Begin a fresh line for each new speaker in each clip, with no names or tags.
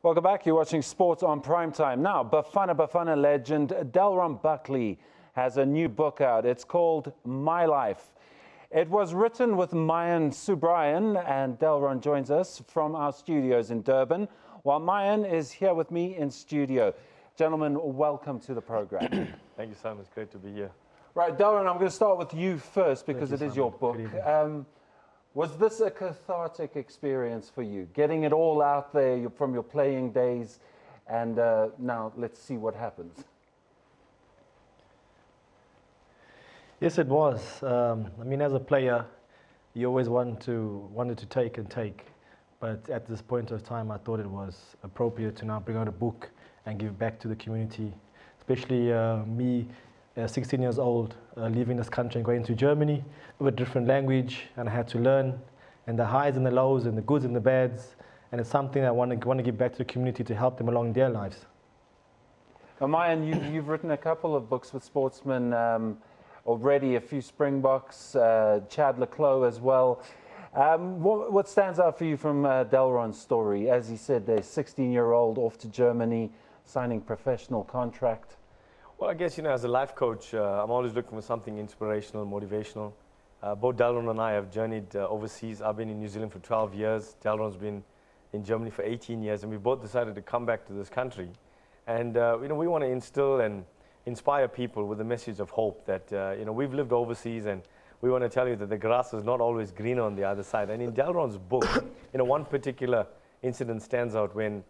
Welcome back. You're watching Sports on Primetime. Now, Bafana Bafana legend Delron Buckley has a new book out. It's called My Life. It was written with Myan Subrayan, and Delron joins us from our studios in Durban, while Myan is here with me in studio. Gentlemen, welcome to the program.
Thank you, Simon. It's great to be here.
Right, Delron, I'm going to start with you first because it is your book. Was this a cathartic experience for you, getting it all out there from your playing days, and now let's see what happens?
Yes, it was. I mean, as a player, you always wanted to take and take, but at this point of time, I thought it was appropriate to now bring out a book and give back to the community, especially me, 16 years old, leaving this country and going to Germany with a different language, and I had to learn, and the highs and the lows and the goods and the bads, and it's something I want to give back to the community to help them along their lives.
Myan, you've written a couple of books with sportsmen already, a few Springboks, Chad Leclos as well. What stands out for you from Delron's story? As he said, they're 16-year-old off to Germany, signing professional contract.
Well, I guess, as a life coach, I'm always looking for something inspirational, motivational. Both Delron and I have journeyed overseas. I've been in New Zealand for 12 years. Delron's been in Germany for 18 years, and we both decided to come back to this country. And, we want to instill and inspire people with the message of hope that, we've lived overseas, and we want to tell you that the grass is not always greener on the other side. And in Delron's book, one particular incident stands out when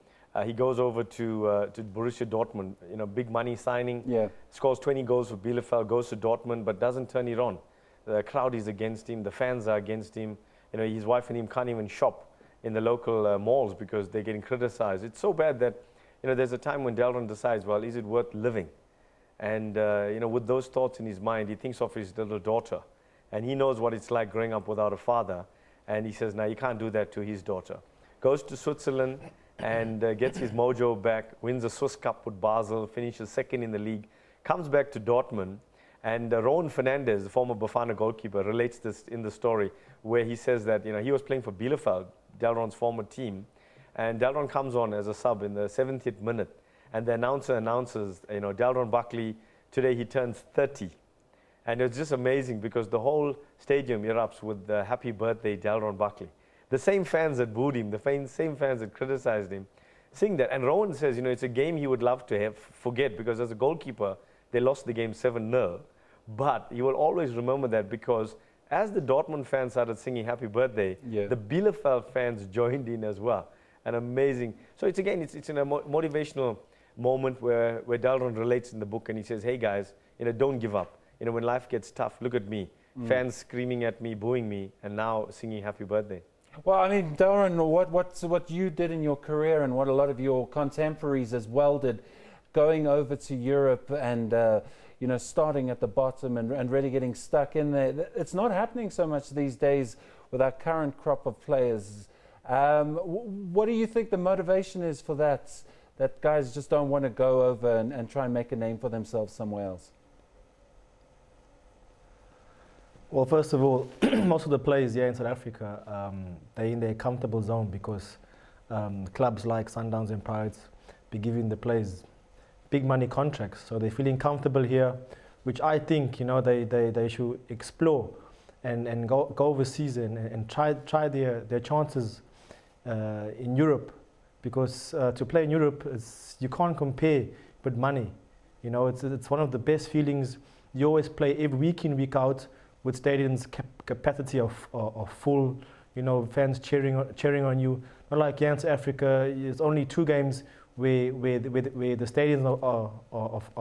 he goes over to Borussia Dortmund, big money signing, scores 20 goals for Bielefeld, goes to Dortmund, but doesn't turn it on. The crowd is against him, the fans are against him. His wife and him can't even shop in the local malls because they're getting criticized. It's so bad that, there's a time when Delron decides, well, is it worth living? And, with those thoughts in his mind, he thinks of his little daughter, and he knows what it's like growing up without a father. And he says, no, you can't do that to his daughter. Goes to Switzerland, and gets his mojo back, wins the Swiss Cup with Basel, finishes second in the league, comes back to Dortmund, and Rowan Fernandez, the former Bafana goalkeeper, relates this in the story where he says that he was playing for Bielefeld, Delron's former team, and Delron comes on as a sub in the 70th minute, and the announcer announces, Delron Buckley, today he turns 30. And it's just amazing because the whole stadium erupts with the happy birthday Delron Buckley. The same fans that booed him, the same fans that criticized him, sing that. And Rowan says, it's a game he would love to forget because as a goalkeeper, they lost the game 7-0. But he will always remember that because as the Dortmund fans started singing happy birthday, the Bielefeld fans joined in as well. And amazing. So it's in a motivational moment where Delron relates in the book and he says, hey guys, don't give up. When life gets tough, look at me. Fans screaming at me, booing me, and now singing happy birthday.
Well, I mean, Delron, what you did in your career and what a lot of your contemporaries as well did, going over to Europe and, starting at the bottom and really getting stuck in there. It's not happening so much these days with our current crop of players. What do you think the motivation is for that guys just don't want to go over and try and make a name for themselves somewhere else?
Well, first of all, most of the players here in South Africa, they're in their comfortable zone because clubs like Sundowns and Pirates be giving the players big money contracts. So they're feeling comfortable here, which I think, they should explore and go overseas and try their chances in Europe. Because to play in Europe, you can't compare with money. It's one of the best feelings. You always play every week in, week out, with stadiums capacity of full, fans cheering on you. Not like here in South Africa, it's only 2 games where the stadiums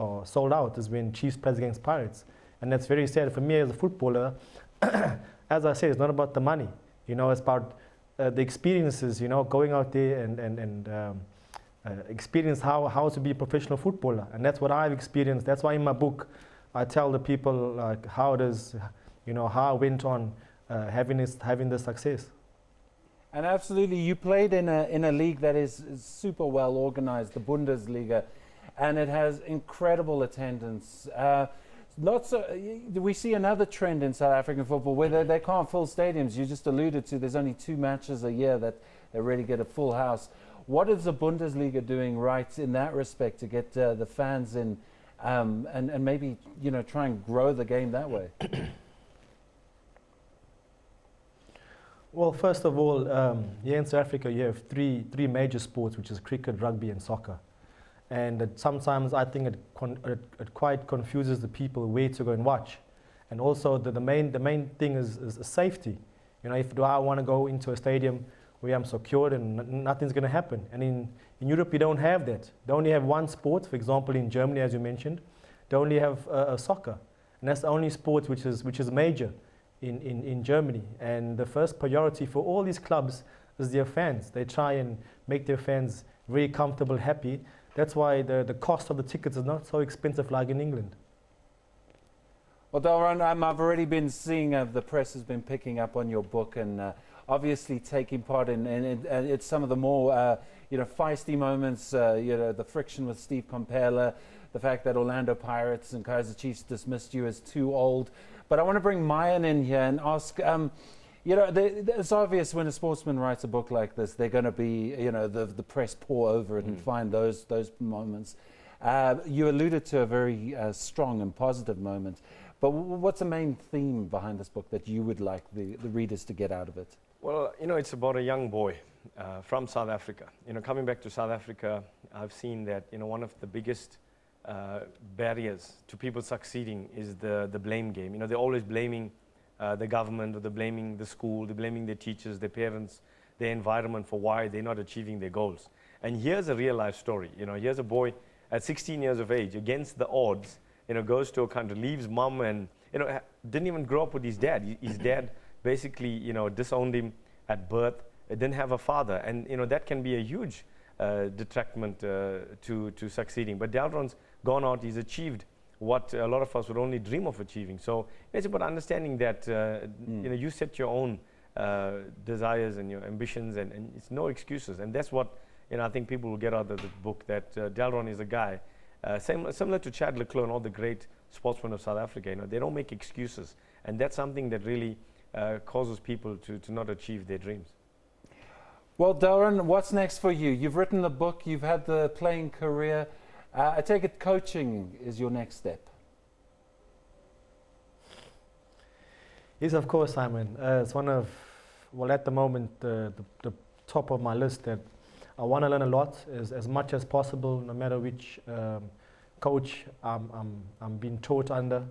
are sold out, is when Chiefs plays against Pirates. And that's very sad for me as a footballer. As I said, it's not about the money. It's about the experiences, going out there and experience how to be a professional footballer. And that's what I've experienced. That's why in my book, I tell the people like how it is, how I went on having this success.
And absolutely, you played in a league that is super well organized, the Bundesliga, and it has incredible attendance. We see another trend in South African football where they can't fill stadiums. You just alluded to there's only 2 matches a year that they really get a full house. What is the Bundesliga doing right in that respect to get the fans in and maybe, try and grow the game that way?
Well, first of all, here in South Africa, you have three major sports, which is cricket, rugby, and soccer. And sometimes I think it quite confuses the people where to go and watch. And also the main thing is safety. If I want to go into a stadium where I'm secured and nothing's going to happen. And in Europe, you don't have that. They only have one sport. For example, in Germany, as you mentioned, they only have soccer. And that's the only sport which is major in Germany. And the first priority for all these clubs is their fans. They try and make their fans very comfortable, happy. That's why the cost of the tickets is not so expensive like in England.
Well, Delron, I've already been seeing the press has been picking up on your book and obviously taking part in it's some of the more feisty moments. The friction with Steve Compella, the fact that Orlando Pirates and Kaizer Chiefs dismissed you as too old. But I want to bring Myan in here and ask. It's obvious when a sportsman writes a book like this, they're going to be, the press pour over it and find those moments. You alluded to a very strong and positive moment. But what's the main theme behind this book that you would like the readers to get out of it?
Well, it's about a young boy from South Africa. Coming back to South Africa, I've seen that, one of the biggest barriers to people succeeding is the blame game. They're always blaming the government, or they're blaming the school, they're blaming their teachers, their parents, their environment for why they're not achieving their goals. And here's a real life story. Here's a boy at 16 years of age, against the odds, goes to a country, leaves mom and, didn't even grow up with his dad. His dad basically, disowned him at birth, didn't have a father. And, that can be a huge detractment to succeeding. But Delron's gone out, he's achieved what a lot of us would only dream of achieving. So it's about understanding that, you set your own desires and your ambitions, and it's no excuses. And that's what, I think people will get out of the book, that Delron is a guy, similar to Chad Leclerc and all the great sportsmen of South Africa. They don't make excuses. And that's something that really causes people to not achieve their dreams.
Well, Delron, what's next for you? You've written the book, you've had the playing career. I take it coaching is your next step.
Yes, of course, Simon. It's one of, at the moment, the top of my list, that I want to learn a lot, as much as possible, no matter which coach I'm being taught under,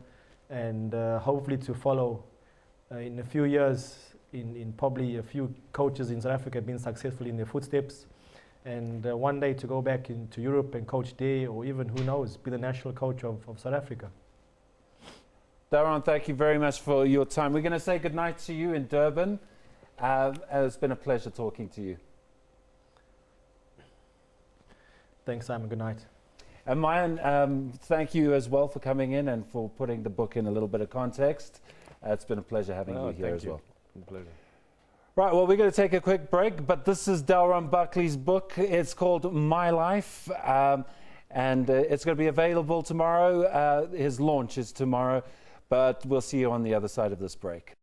and hopefully to follow in a few years in probably a few coaches in South Africa being successful in their footsteps, and one day to go back into Europe and coach there, or even, who knows, be the national coach of South Africa.
Delron, thank you very much for your time. We're going to say goodnight to you in Durban. It's been a pleasure talking to you.
Thanks, Simon. Good night.
And Myan, thank you as well for coming in and for putting the book in a little bit of context. It's been a pleasure having you here as well.
Pleasure.
Right, well, we're going to take a quick break, but this is Delron Buckley's book. It's called My Life, and it's going to be available tomorrow. His launch is tomorrow, but we'll see you on the other side of this break.